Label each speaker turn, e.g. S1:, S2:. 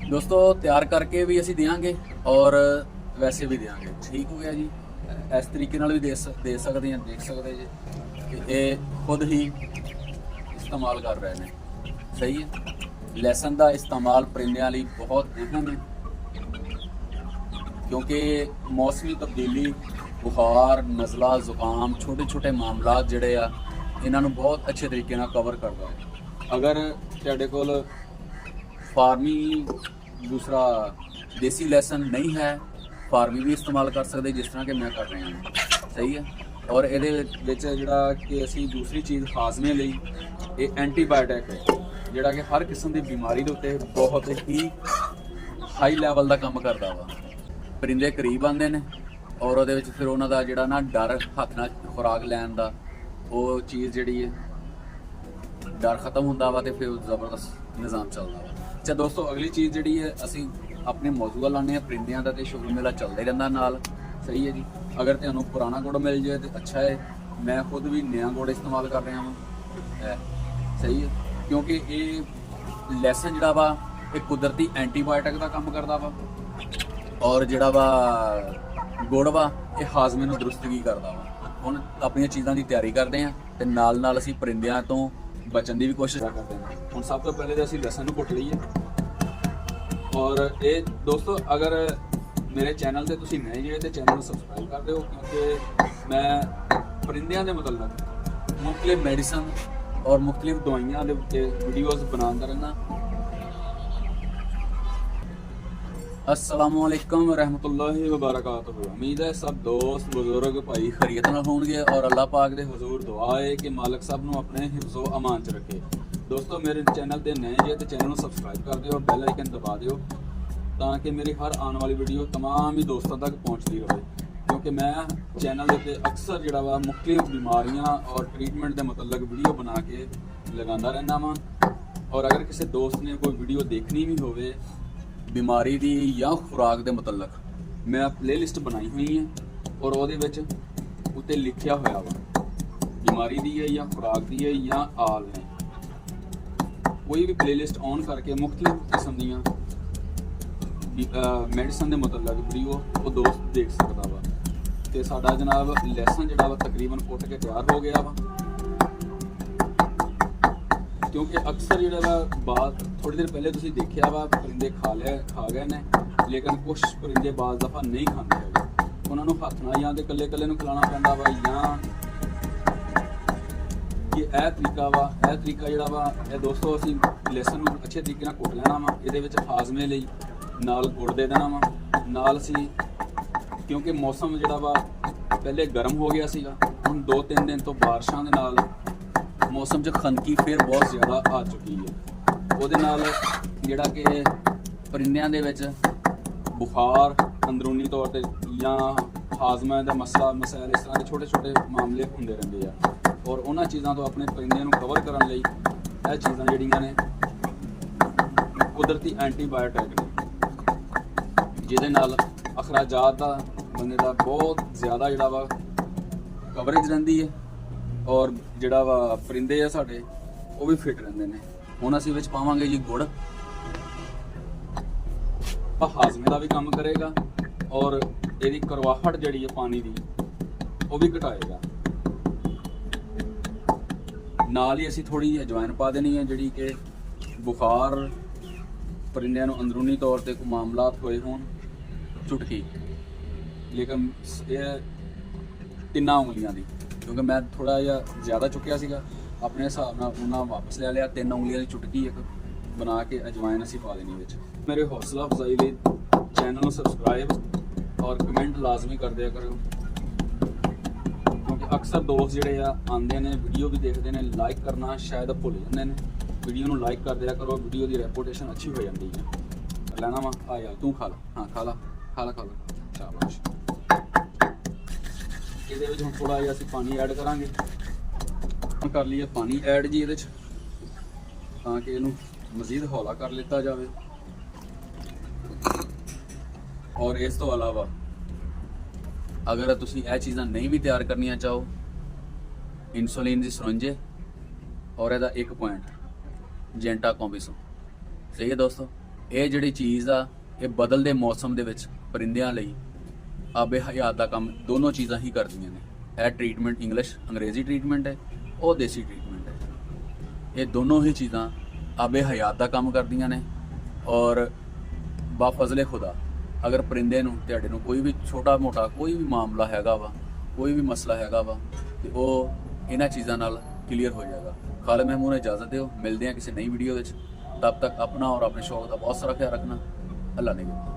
S1: दोस्तों तैयार करके भी ਅਸੀਂ देंगे और वैसे भी देंगे। ठीक हो गया जी। इस तरीके ਨਾਲ भी दे सकते हैं, देख सकते जी कि ये खुद ही इस्तेमाल कर रहे हैं। सही है। लहसन का इस्तेमाल परिंदिਆਂ ਲਈ बहुत अहम है क्योंकि मौसमी तब्दीली, बुखार, नज़ला, जुकाम, छोटे छोटे मामला ਜਿਹੜੇ ਆ ਇਹਨਾਂ ਨੂੰ ਬਹੁਤ ਅੱਛੇ ਤਰੀਕੇ ਨਾਲ ਕਵਰ ਕਰਦਾ ਹੈ। ਅਗਰ ਤੁਹਾਡੇ ਕੋਲ फार्मी दूसरा देसी लहसन नहीं है, फार्मी भी इस्तेमाल कर सकते जिस तरह के मैं कर रहे हैं। सही है। और ये जोड़ा कि असी दूसरी चीज़ हाजमे ਲਈ ये एंटीबायोटिक है जोड़ा कि हर किस्म की बीमारी के उत्ते बहुत ही हाई लैवल का काम करता वा। परिंदे करीब आते हैं और वो फिर उन्होंने जोड़ा ना डर हथ ना खुराक लैन का वो चीज़ जी है डर खत्म होंदा वा ते फिर जबरदस्त निज़ाम चलता वा। अच्छा दोस्तों अगली चीज़ जी है असी अपने मौजूदा लाने परिंदियां का तो शुगर मेला चलता ही रहता नाल। सही है जी। अगर तुहानूं पुराना गुड़ मिल जाए तो अच्छा है। मैं खुद भी नया गुड़ इस्तेमाल कर रहा हूँ। सही है क्योंकि ये लहसन जोड़ा वा ये कुदरती एंटीबायोटिक का काम करता वा और जोड़ा वा गुड़ वा ये हाजमे नूं दुरुस्तगी करता वा। हुण अपनी चीज़ों की तैयारी करते हैं तो नाल असी परिंदियां तो बचन की भी कोशिश करते हैं। हम सब तो पहले तो असी लहसन कुट लीए और ये दोस्तों अगर मेरे चैनल से तुसी नए जे तो चैनल सबसक्राइब कर दो क्योंकि मैं परिंदियां के मतलब मुख्तलिफ मेडिसन और मुख्तलिफ दवाइयां के उत्ते वीडियोज़ बनाता रहना। अस्सलामु अलैकुम रहमतुल्लाहि व बरकातुहू। उम्मीद है सब दोस्त बुजुर्ग भाई खैरियत नाल होणगे और अल्लाह पाक दे हुजूर दुआ है कि मालिक सब नूं अपने हिफ्ज़ो अमान च रखे। दोस्तों मेरे चैनल ते नए जे तो चैनल नूं सबसक्राइब कर दिओ, बैल आइकन दबा दिओ ताकि मेरी हर आने वाली वीडियो तमाम ही दोस्तों तक पहुँचती रहे क्योंकि मैं चैनल के अक्सर जोड़ा वा मुख्तलिफ बीमारियां और ट्रीटमेंट के मतलब वीडियो बना के लगाता रहना वा। और अगर किसी दोस्त ने कोई वीडियो देखनी भी होवे बीमारी दी या खुराक के मतलब मैं प्ले लिस्ट बनाई हुई है और वो उत्ते लिखिया होया वा बीमारी दी है या खुराक दी है या आल है। कोई भी प्ले लिस्ट ऑन करके मुख्तलिफ किस्म दियाँ मेडिसन के मतलब वीडियो वो दोस्त देख सकता वा। तो साडा जनाब लहसन जोड़ा वा तकरीबन कुट के तैयार हो गया वा क्योंकि अक्सर जोड़ा वा बात थोड़ी देर पहले तुसीं देखिया वा परिंदे खा गए ने लेकिन कुछ परिंदे बाज़ दफ़ा नहीं खाते है। उन्होंने हथ ना या तो कल्ले कल्ले नूं खिलाना पैंदा वा या कि यह तरीका वा यह तरीका जोड़ा वा यह दोस्तों असी लहसन नूं अच्छे तरीके नाल कुट लेना वा। ये हाजमे लई नाल गुड़ दे देना वा नाल असी क्योंकि मौसम जोड़ा वा पहले गर्म हो गया सीगा हुण 2-3 दिन तो बारिशां दे नाल मौसम च खनकी फिर बहुत ज़्यादा आ चुकी है। वो जोड़ा कि परिंदियां दे विच बुखार अंदरूनी तौर पर या हाजमा का मसैल इस तरह के छोटे छोटे मामले होंदे रहंदे आ और उन्हां चीज़ों तो अपने परिंदियां नूं कवर करन लई यह चीज़ां जिहड़ियां ने कुदरती एंटीबायोटिक ने जिहदे नाल अखराजात दा बंदे दा बहुत ज़्यादा जिहड़ा वा कवरेज रहिंदी है और जोड़ा वा परिंदे आ साडे वो भी फिट रहंदे ने। हुण असीं विच पावांगे जी गुड़ हाजमे का भी काम करेगा और इसकी करवाहट जी है पानी की वो भी घटाएगा। नाल ही असी थोड़ी जी अजवाइन पा देनी है जी कि बुखार परिंदियां नूं अंदरूनी तौर पर कोई मामलात होए होण चुटकी लेकिन ये 3 उंगलियां की क्योंकि मैं थोड़ा जिहा ज़्यादा चुकिया सीगा अपने हिसाब नाल उन्हां वापस ले लिया। 3 उंगलियां की चुटकी एक बना के अजवाइन असी पा देनी विच। मेरे हौसला अफजाई लिए चैनल सबसक्राइब और कमेंट लाजमी कर दिया करो क्योंकि अक्सर दोस्त जोड़े आते हैं वीडियो भी देखते हैं लाइक करना शायद भुल जाते हैं। वीडियो में लाइक कर दिया करो, वीडियो की रेपूटेशन अच्छी हो जाती है। लेना वा आ यार तू खा ला, हाँ खा ला खा ला खा ला शाबाश। ये हम थोड़ा जिहा असीं पानी ऐड करांगे कर लिए पानी ऐड जी ये ताकि इनू मजीद हौला कर लिता जाए। और इस तो अलावा अगर तुसी यह चीज़ां नहीं भी तैयार करनियां चाहो इंसुलिन की सुरंजे और यदा 1 पॉइंट जेंटा कॉम्बिसो। सही है दोस्तों। ਇਹ ਜਿਹੜੀ ਚੀਜ਼ ਆ ਇਹ ਬਦਲਦੇ ਮੌਸਮ ਦੇ ਵਿੱਚ ਪਰਿੰਦਿਆਂ ਲਈ ਆਬੇ ਹਯਾਤ ਦਾ ਕੰਮ ਦੋਨੋਂ ਚੀਜ਼ਾਂ ਹੀ ਕਰਦੀਆਂ ਨੇ। ਇਹ ਟ੍ਰੀਟਮੈਂਟ ਇੰਗਲਿਸ਼ ਅੰਗਰੇਜ਼ੀ ਟ੍ਰੀਟਮੈਂਟ ਹੈ, ਉਹ ਦੇਸੀ ਟ੍ਰੀਟਮੈਂਟ ਹੈ। ਇਹ ਦੋਨੋਂ ਹੀ ਚੀਜ਼ਾਂ ਆਬੇ ਹਯਾਤ ਦਾ ਕੰਮ ਕਰਦੀਆਂ ਨੇ। ਔਰ ਬਾਫਜ਼ਲੇ ਖੁਦਾ ਅਗਰ ਪਰਿੰਦੇ ਨੂੰ ਤੁਹਾਡੇ ਨੂੰ ਕੋਈ ਵੀ ਛੋਟਾ ਮੋਟਾ ਕੋਈ ਵੀ ਮਾਮਲਾ ਹੈਗਾ ਵਾ, ਕੋਈ ਵੀ ਮਸਲਾ ਹੈਗਾ ਵਾ, ਤੇ ਉਹ ਇਹਨਾਂ ਚੀਜ਼ਾਂ ਨਾਲ ਕਲੀਅਰ ਹੋ ਜਾਏਗਾ। ਖਾਲਿਦ ਮਹਿਮੂਦ ਨੂੰ ਇਜਾਜ਼ਤ ਦਿਓ, ਮਿਲਦੇ ਹਾਂ ਕਿਸੇ ਨਈ ਵੀਡੀਓ ਵਿੱਚ। तब तक अपना और अपने शौक का बहुत सारा ख्याल रखना। अल्लाह ने।